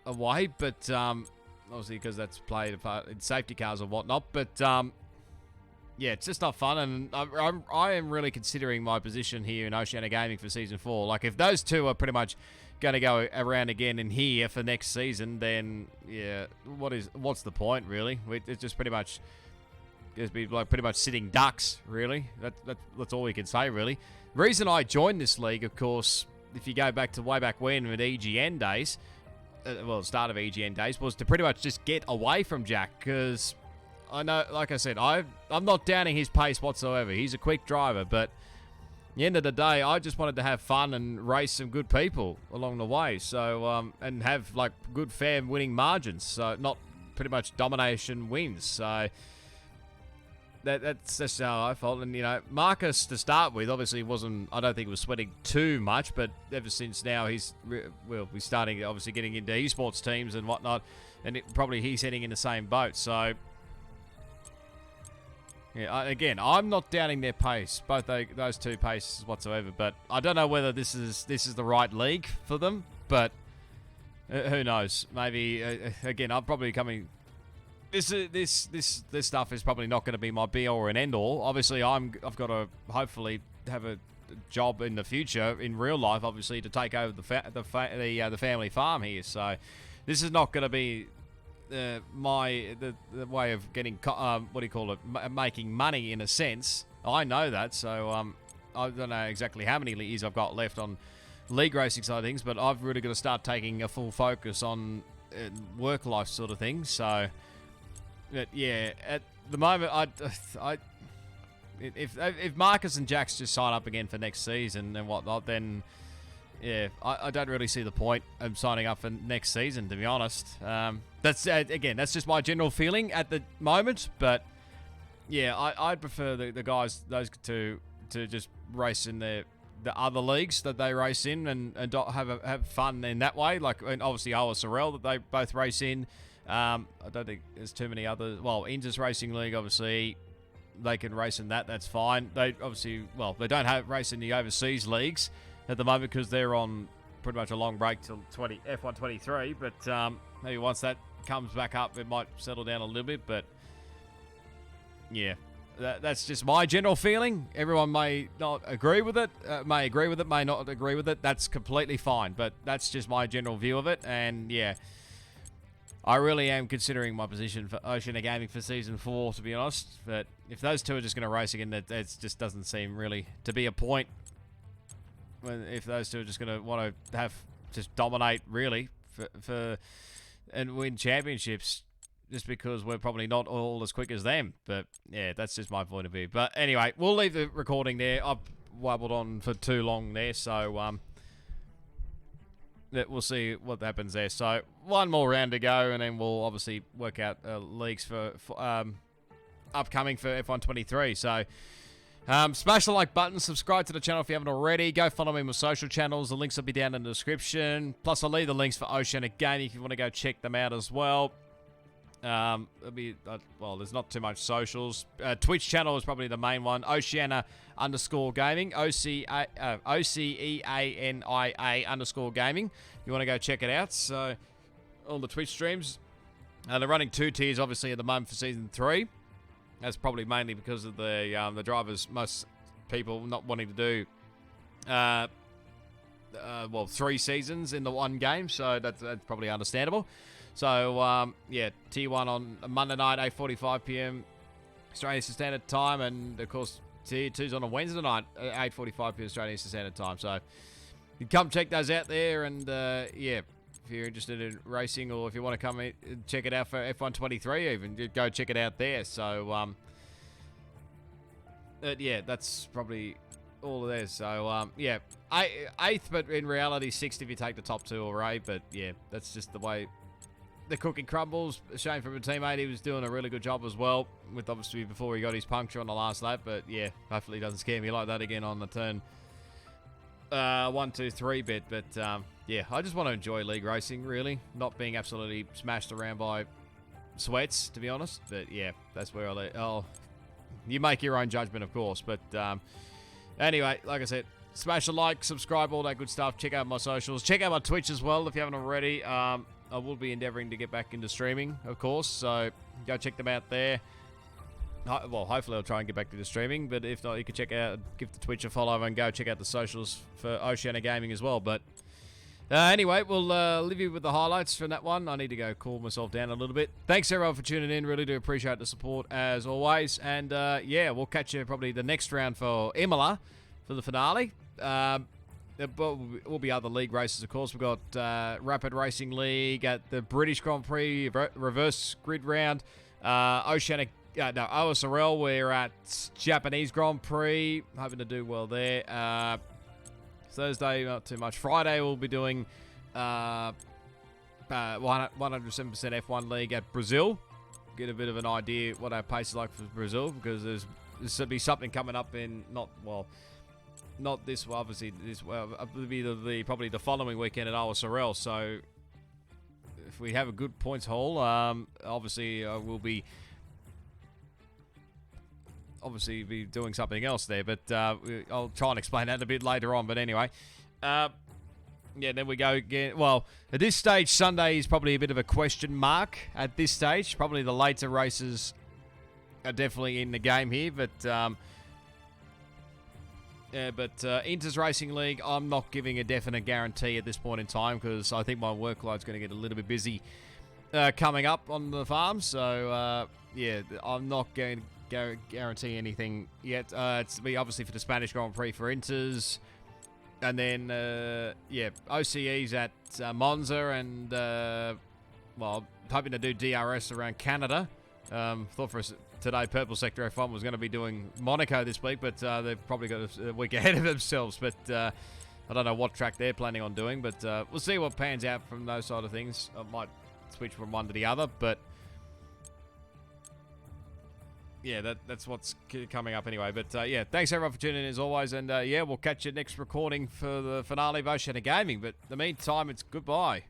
a way, but obviously because that's played a part in safety cars and whatnot, but yeah, it's just not fun, and I am really considering my position here in Oceania Gaming for Season 4. Like, if those two are pretty much going to go around again in here for next season, then yeah, what's the point, really? It's just pretty much pretty much sitting ducks, really. That's all we can say, really. The reason I joined this league, of course, if you go back to way back when with EGN days, the start of EGN days, was to pretty much just get away from Jack, because I know, like I said, I'm not downing his pace whatsoever. He's a quick driver, but at the end of the day, I just wanted to have fun and race some good people along the way. So, and have like good, fair winning margins. So, not pretty much domination wins. So, that's just how I felt. And, Marcus to start with, obviously I don't think he was sweating too much, but ever since now, he's starting, obviously, getting into esports teams and whatnot. And probably he's heading in the same boat. So, yeah, again, I'm not doubting their pace, both those two paces whatsoever. But I don't know whether this is the right league for them. But who knows? Maybe again, I'm probably coming. This stuff is probably not going to be my be all and end all. Obviously, I've got to hopefully have a job in the future in real life, obviously, to take over the family farm here. So this is not going to be. The way of getting making money in a sense. I know that, so I don't know exactly how many years I've got left on league racing side of things, but I've really got to start taking a full focus on work life sort of things. So yeah, at the moment, if Marcus and Jax just sign up again for next season and whatnot, then yeah, I don't really see the point of signing up for next season, to be honest. That's just my general feeling at the moment. But yeah, I'd prefer the guys, those two, to just race in the other leagues that they race in and have fun in that way. Like, and obviously Ola Sorrell that they both race in. I don't think there's too many others. Well, Inter Racing League, obviously, they can race in that. That's fine. They obviously, they don't have race in the overseas leagues at the moment because they're on pretty much a long break till F1 23, but maybe once that comes back up, it might settle down a little bit. But yeah, that's just my general feeling. Everyone may not agree with it, may not agree with it. That's completely fine, but that's just my general view of it. And yeah, I really am considering my position for Oceania Gaming for Season 4, to be honest. But if those two are just going to race again, it just doesn't seem really to be a point. If those two are just going to want to just dominate, really, for and win championships, just because we're probably not all as quick as them. But yeah, that's just my point of view. But anyway, we'll leave the recording there. I've wobbled on for too long there, so we'll see what happens there. So one more round to go, and then we'll obviously work out leagues for upcoming for F123. So smash the like button, subscribe to the channel if you haven't already. Go follow me on my social channels. The links will be down in the description. Plus, I'll leave the links for Oceania Gaming if you want to go check them out as well. Well, there's not too much socials. Twitch channel is probably the main one. Oceania_gaming. OCEANIA_gaming. If you want to go check it out. So, all the Twitch streams. They're running 2 tiers, obviously, at the moment for Season 3. That's probably mainly because of the drivers, most people not wanting to do, 3 seasons in the one game. So, that's probably understandable. So, yeah, Tier 1 on Monday night, 8:45 p.m. Australian Standard Time. And, of course, Tier 2's on a Wednesday night, 8:45 p.m. Australian Standard Time. So, you come check those out there. And, yeah, if you're interested in racing or if you want to come in, check it out for F123 even, go check it out there. So, yeah, that's probably all of there. So, yeah, 8th, but in reality, 6th if you take the top 2 or 8. But, yeah, that's just the way the cookie crumbles. Shame from a teammate. He was doing a really good job as well, with obviously before he got his puncture on the last lap. But yeah, hopefully he doesn't scare me like that again on the turn 1, 2, 3 bit. But yeah, I just want to enjoy league racing, really, not being absolutely smashed around by sweats, to be honest. But yeah, that's where you make your own judgment, of course. But anyway, like I said, smash a like, subscribe, all that good stuff. Check out my socials. Check out my Twitch as well if you haven't already. I will be endeavoring to get back into streaming, of course, so go check them out there. Well, hopefully I'll try and get back to the streaming, but if not, you can check out, give the Twitch a follow, and go check out the socials for Oceania Gaming as well. But anyway, we'll leave you with the highlights from that one. I need to go cool myself down a little bit. Thanks, everyone, for tuning in. Really do appreciate the support, as always. And, yeah, we'll catch you probably the next round for Imola for the finale. There will be other league races, of course. We've got Rapid Racing League at the British Grand Prix, reverse grid round. OSRL, we're at Japanese Grand Prix. Hoping to do well there. Thursday, not too much. Friday, we'll be doing 107% F1 League at Brazil. Get a bit of an idea what our pace is like for Brazil, because there's going to be something coming up in not this, obviously, it'll be probably the following weekend at OSRL. So, if we have a good points haul, obviously, we'll be doing something else there. But I'll try and explain that a bit later on. But anyway, yeah, then we go again. Well, at this stage, Sunday is probably a bit of a question mark at this stage. Probably the later races are definitely in the game here. But Inters Racing League, I'm not giving a definite guarantee at this point in time, because I think my workload's going to get a little bit busy coming up on the farm. So, yeah, I'm not going to guarantee anything yet. It's be obviously for the Spanish Grand Prix for Inters. And then, yeah, OCE's at Monza. And, well, hoping to do DRS around Canada. Thought for today Purple Sector F1 was going to be doing Monaco this week, but they've probably got a week ahead of themselves. But I don't know what track they're planning on doing, but we'll see what pans out from those side of things. I might switch from one to the other, but yeah, that's what's coming up anyway. But yeah, thanks everyone for tuning in as always, and yeah, we'll catch you next recording for the finale of Oceania Gaming. But in the meantime, it's goodbye.